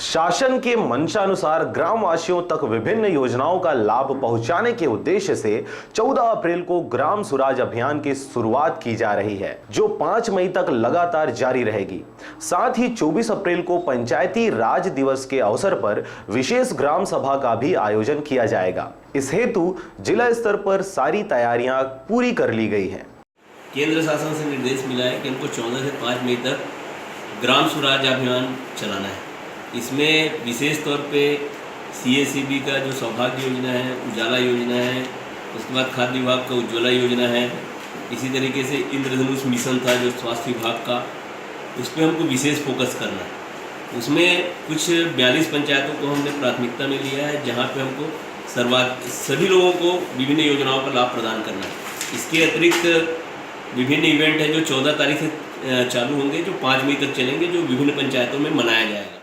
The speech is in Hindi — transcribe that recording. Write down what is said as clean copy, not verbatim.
शासन के मंशानुसार ग्रामवासियों तक विभिन्न योजनाओं का लाभ पहुंचाने के उद्देश्य से 14 अप्रैल को ग्राम स्वराज अभियान की शुरुआत की जा रही है, जो 5 मई तक लगातार जारी रहेगी। साथ ही 24 अप्रैल को पंचायती राज दिवस के अवसर पर विशेष ग्राम सभा का भी आयोजन किया जाएगा। इस हेतु जिला स्तर पर सारी तैयारियां पूरी कर ली गई हैं। केंद्र शासन से निर्देश मिला है कि हमको 14 से 5 मई तक ग्राम स्वराज अभियान चलाना है। इसमें विशेष तौर पे CACB का जो सौभाग्य योजना है, उजाला योजना है, उसके बाद खाद्य विभाग का उज्ज्वला योजना है, इसी तरीके से इंद्रधनुष मिशन था जो स्वास्थ्य विभाग का, उस पर हमको विशेष फोकस करना है। उसमें कुछ 42 पंचायतों को हमने प्राथमिकता में लिया है, जहाँ पे हमको सभी लोगों को विभिन्न योजनाओं का लाभ प्रदान करना है। इसके अतिरिक्त विभिन्न इवेंट हैं जो 14 तारीख से चालू होंगे, जो 5 मई तक चलेंगे, जो विभिन्न पंचायतों में मनाया जाएगा।